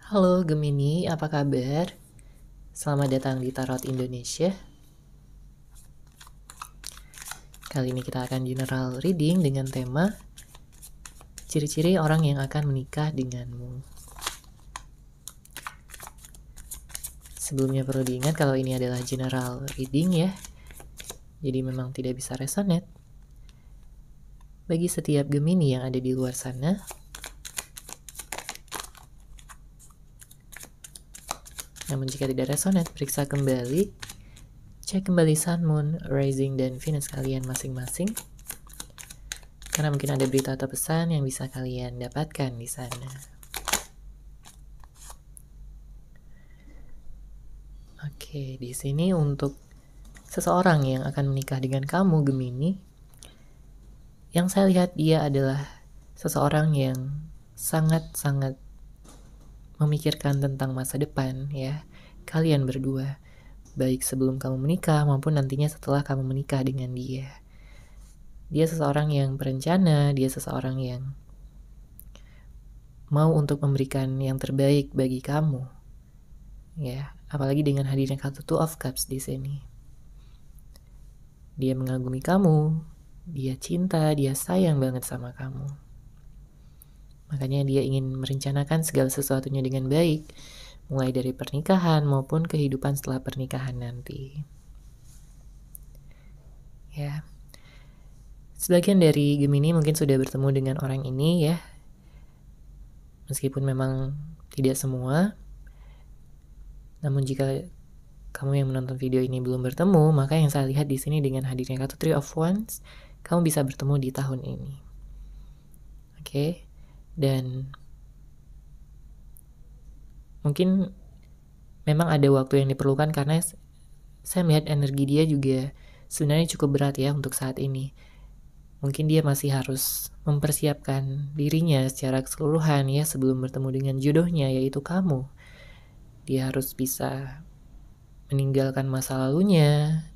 Halo Gemini, apa kabar? Selamat datang di Tarot Indonesia. Kali ini kita akan general reading dengan tema ciri-ciri orang yang akan menikah denganmu. Sebelumnya perlu diingat kalau ini adalah general reading ya, jadi memang tidak bisa resonate. Bagi setiap Gemini yang ada di luar sana, namun jika tidak resonate, periksa kembali, cek kembali Sun, Moon, Rising, dan Venus kalian masing-masing. Karena mungkin ada berita atau pesan yang bisa kalian dapatkan di sana. Oke, di sini untuk seseorang yang akan menikah dengan kamu, Gemini, yang saya lihat dia adalah seseorang yang sangat-sangat memikirkan tentang masa depan ya, kalian berdua, baik sebelum kamu menikah maupun nantinya setelah kamu menikah dengan dia. Dia seseorang yang berencana, dia seseorang yang mau untuk memberikan yang terbaik bagi kamu. Ya, apalagi dengan hadirnya kartu Two of Cups di sini. Dia mengagumi kamu, dia cinta, dia sayang banget sama kamu. Makanya dia ingin merencanakan segala sesuatunya dengan baik, mulai dari pernikahan maupun kehidupan setelah pernikahan nanti. Ya. Sebagian dari Gemini mungkin sudah bertemu dengan orang ini ya. Meskipun memang tidak semua. Namun jika kamu yang menonton video ini belum bertemu, maka yang saya lihat di sini dengan hadirnya kartu Three of Wands, kamu bisa bertemu di tahun ini. Oke. Dan mungkin memang ada waktu yang diperlukan karena saya melihat energi dia juga sebenarnya cukup berat ya untuk saat ini. Mungkin dia masih harus mempersiapkan dirinya secara keseluruhan ya sebelum bertemu dengan jodohnya, yaitu kamu. Dia harus bisa meninggalkan masa lalunya,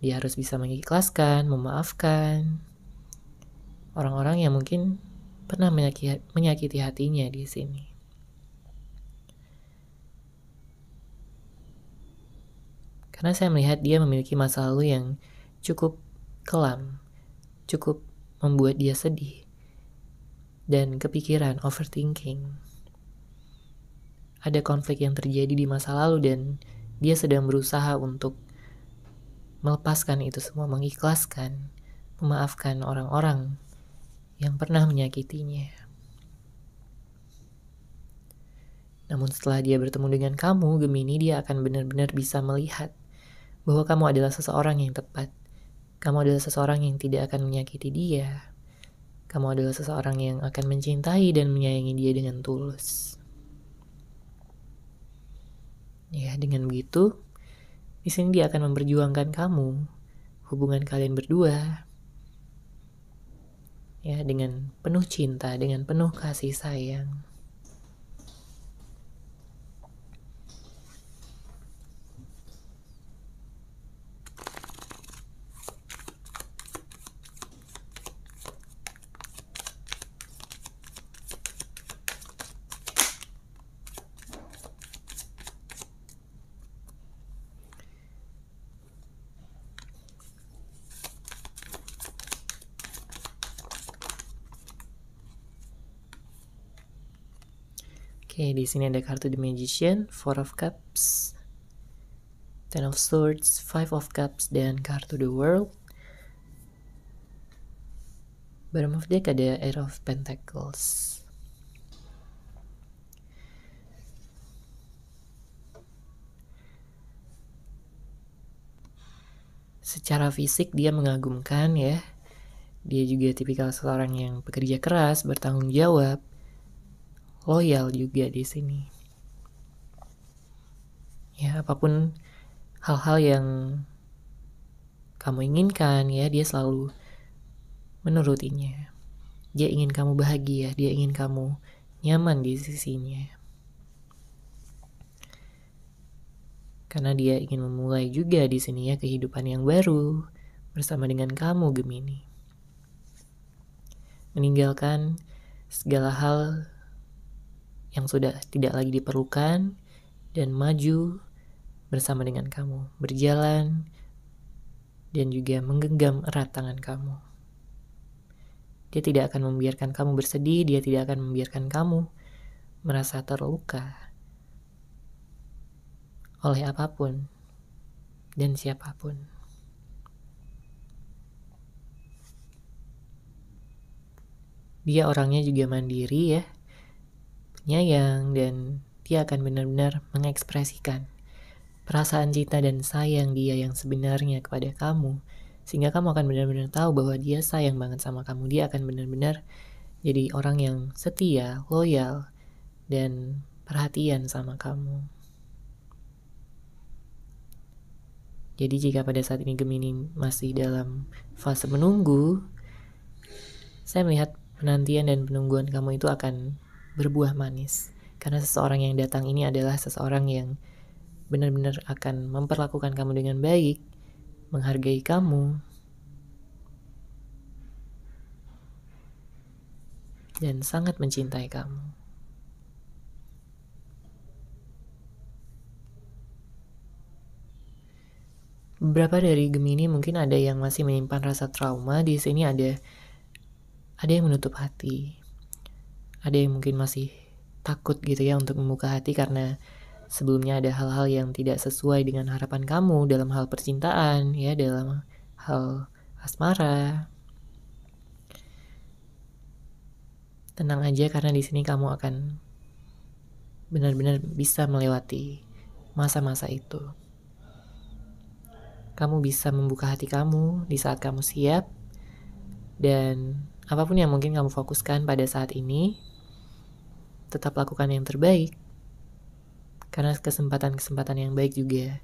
dia harus bisa mengikhlaskan, memaafkan orang-orang yang mungkin pernah menyakiti hatinya di sini. Karena saya melihat dia memiliki masa lalu yang cukup kelam, cukup membuat dia sedih dan kepikiran, overthinking. Ada konflik yang terjadi di masa lalu dan dia sedang berusaha untuk melepaskan itu semua, mengikhlaskan, memaafkan orang-orang yang pernah menyakitinya. Namun setelah dia bertemu dengan kamu, Gemini, dia akan benar-benar bisa melihat bahwa kamu adalah seseorang yang tepat. Kamu adalah seseorang yang tidak akan menyakiti dia. Kamu adalah seseorang yang akan mencintai dan menyayangi dia dengan tulus. Ya, dengan begitu, di sini dia akan memperjuangkan kamu, hubungan kalian berdua, ya, dengan penuh cinta, dengan penuh kasih sayang. Oke, di sini ada kartu The Magician, Four of Cups, Ten of Swords, Five of Cups, dan kartu The World. Bottom of deck ada Eight of Pentacles. Secara fisik dia mengagumkan ya. Dia juga tipikal seorang yang bekerja keras, bertanggung jawab, loyal juga di sini. Ya, apapun hal-hal yang kamu inginkan ya, dia selalu menurutinya. Dia ingin kamu bahagia, dia ingin kamu nyaman di sisinya. Karena dia ingin memulai juga di sini ya kehidupan yang baru bersama dengan kamu, Gemini. Meninggalkan segala hal yang sudah tidak lagi diperlukan dan maju bersama dengan kamu, berjalan dan juga menggenggam erat tangan kamu. Dia tidak akan membiarkan kamu bersedih, dia tidak akan membiarkan kamu merasa terluka oleh apapun dan siapapun. Dia orangnya juga mandiri ya, penyayang, dan dia akan benar-benar mengekspresikan perasaan cinta dan sayang dia yang sebenarnya kepada kamu, sehingga kamu akan benar-benar tahu bahwa dia sayang banget sama kamu. Dia akan benar-benar jadi orang yang setia, loyal, dan perhatian sama kamu. Jadi jika pada saat ini Gemini masih dalam fase menunggu, saya melihat penantian dan penungguan kamu itu akan berbuah manis. Karena seseorang yang datang ini adalah seseorang yang benar-benar akan memperlakukan kamu dengan baik, menghargai kamu, dan sangat mencintai kamu. Beberapa dari Gemini mungkin ada yang masih menyimpan rasa trauma. Di sini ada yang menutup hati. Ada yang mungkin masih takut gitu ya untuk membuka hati karena sebelumnya ada hal-hal yang tidak sesuai dengan harapan kamu dalam hal percintaan, ya, dalam hal asmara. Tenang aja karena di sini kamu akan benar-benar bisa melewati masa-masa itu. Kamu bisa membuka hati kamu di saat kamu siap, dan apapun yang mungkin kamu fokuskan pada saat ini, tetap lakukan yang terbaik. Karena kesempatan-kesempatan yang baik juga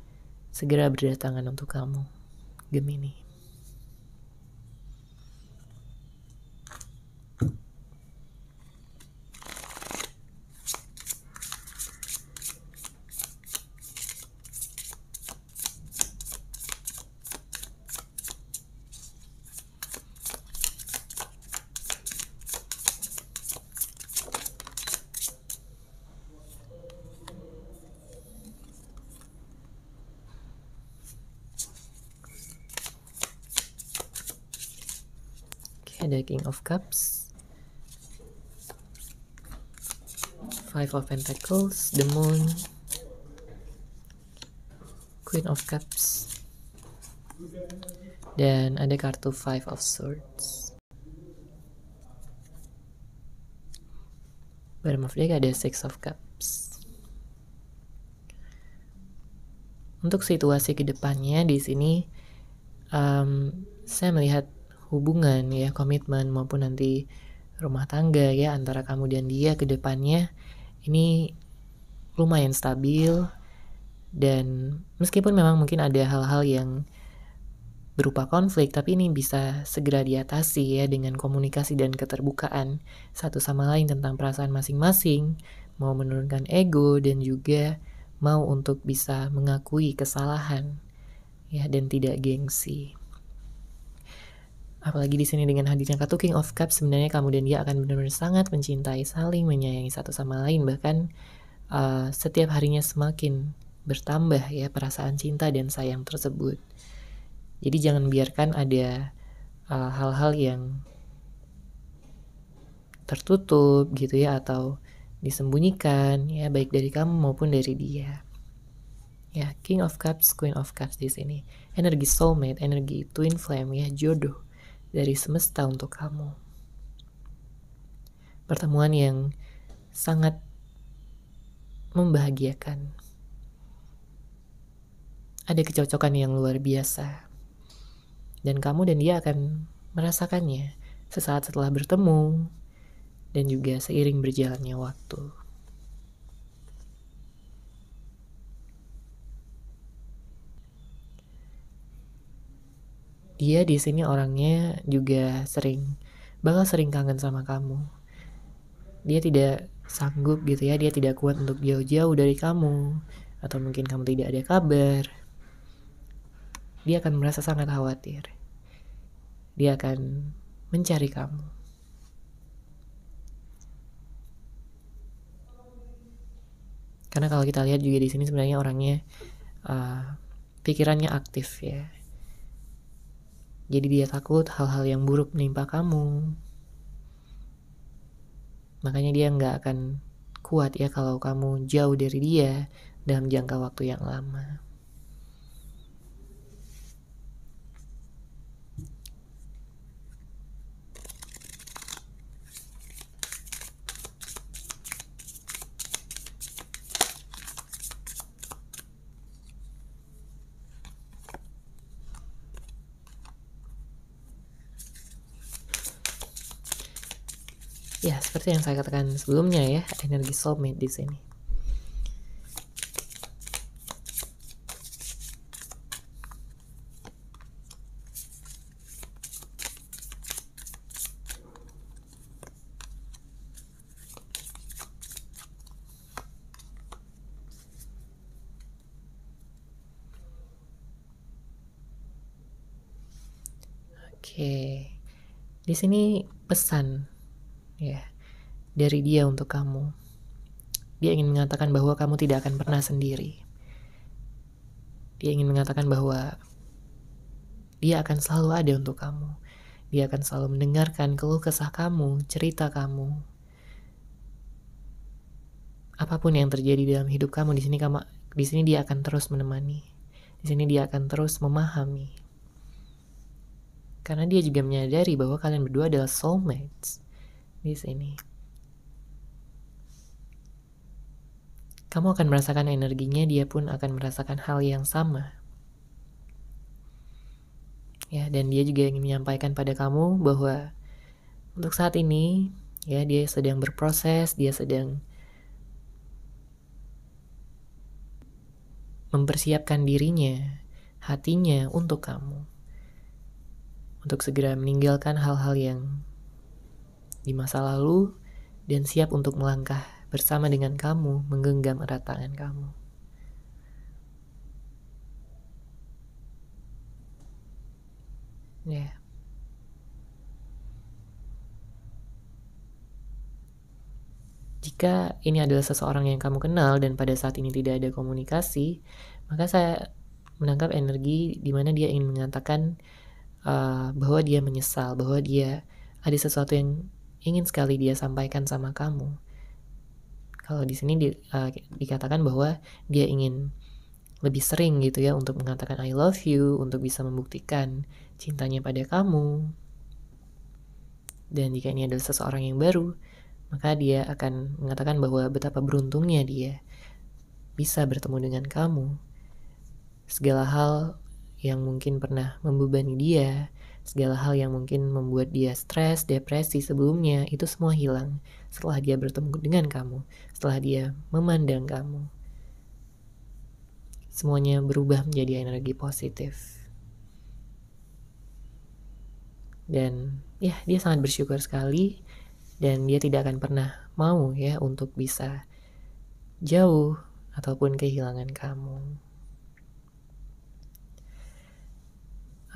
segera berdatangan untuk kamu, Gemini. Ada King of Cups, Five of Pentacles, the Moon, Queen of Cups, dan ada kartu Five of Swords. Bottom of deck ada Six of Cups. Untuk situasi kedepannya di sini, saya melihat hubungan ya, komitmen maupun nanti rumah tangga ya antara kamu dan dia ke depannya ini lumayan stabil, dan meskipun memang mungkin ada hal-hal yang berupa konflik, tapi ini bisa segera diatasi ya dengan komunikasi dan keterbukaan satu sama lain tentang perasaan masing-masing, mau menurunkan ego dan juga mau untuk bisa mengakui kesalahan ya, dan tidak gengsi. Apalagi di sini dengan hadirnya kartu King of Cups, sebenarnya kamu dan dia akan benar-benar sangat mencintai, saling menyayangi satu sama lain, bahkan setiap harinya semakin bertambah ya perasaan cinta dan sayang tersebut. Jadi jangan biarkan ada hal-hal yang tertutup gitu ya, atau disembunyikan ya, baik dari kamu maupun dari dia. Ya, King of Cups, Queen of Cups di sini. Energi soulmate, energi twin flame ya, jodoh dari semesta untuk kamu. Pertemuan yang sangat membahagiakan. Ada kecocokan yang luar biasa. Dan kamu dan dia akan merasakannya sesaat setelah bertemu dan juga seiring berjalannya waktu. Dia di sini orangnya juga bakal sering kangen sama kamu. Dia tidak sanggup gitu ya, dia tidak kuat untuk jauh-jauh dari kamu, atau mungkin kamu tidak ada kabar. Dia akan merasa sangat khawatir. Dia akan mencari kamu. Karena kalau kita lihat juga di sini sebenarnya orangnya pikirannya aktif ya. Jadi dia takut hal-hal yang buruk menimpa kamu. Makanya dia nggak akan kuat ya kalau kamu jauh dari dia dalam jangka waktu yang lama. Ya, seperti yang saya katakan sebelumnya ya, energi soulmate di sini. Oke. Di sini pesan ya dari dia untuk kamu. Dia ingin mengatakan bahwa kamu tidak akan pernah sendiri. Dia ingin mengatakan bahwa dia akan selalu ada untuk kamu. Dia akan selalu mendengarkan keluh kesah kamu, cerita kamu. Apapun yang terjadi dalam hidup kamu, di sini dia akan terus menemani. Di sini dia akan terus memahami. Karena dia juga menyadari bahwa kalian berdua adalah soulmates di sini. Kamu akan merasakan energinya, dia pun akan merasakan hal yang sama. Ya, dan dia juga ingin menyampaikan pada kamu bahwa untuk saat ini, ya, dia sedang berproses, dia sedang mempersiapkan dirinya, hatinya untuk kamu. Untuk segera meninggalkan hal-hal yang di masa lalu dan siap untuk melangkah bersama dengan kamu, menggenggam erat tangan kamu. Ya. Jika ini adalah seseorang yang kamu kenal dan pada saat ini tidak ada komunikasi, maka saya menangkap energi di mana dia ingin mengatakan bahwa dia menyesal, bahwa dia ada sesuatu yang ingin sekali dia sampaikan sama kamu. Kalau di sini dikatakan bahwa dia ingin lebih sering gitu ya untuk mengatakan I love you, untuk bisa membuktikan cintanya pada kamu. Dan jika ini adalah seseorang yang baru, maka dia akan mengatakan bahwa betapa beruntungnya dia bisa bertemu dengan kamu. Segala hal yang mungkin pernah membebani dia, segala hal yang mungkin membuat dia stres, depresi sebelumnya, itu semua hilang setelah dia bertemu dengan kamu, setelah dia memandang kamu. Semuanya berubah menjadi energi positif. Dan ya, dia sangat bersyukur sekali dan dia tidak akan pernah mau ya untuk bisa jauh ataupun kehilangan kamu.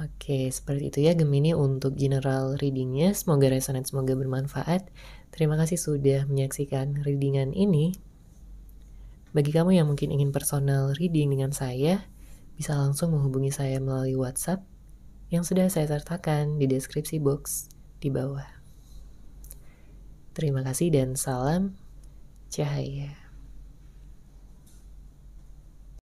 Oke, seperti itu ya Gemini untuk general readingnya. Semoga resonate, semoga bermanfaat. Terima kasih sudah menyaksikan readingan ini. Bagi kamu yang mungkin ingin personal reading dengan saya, bisa langsung menghubungi saya melalui WhatsApp yang sudah saya sertakan di deskripsi box di bawah. Terima kasih dan salam cahaya.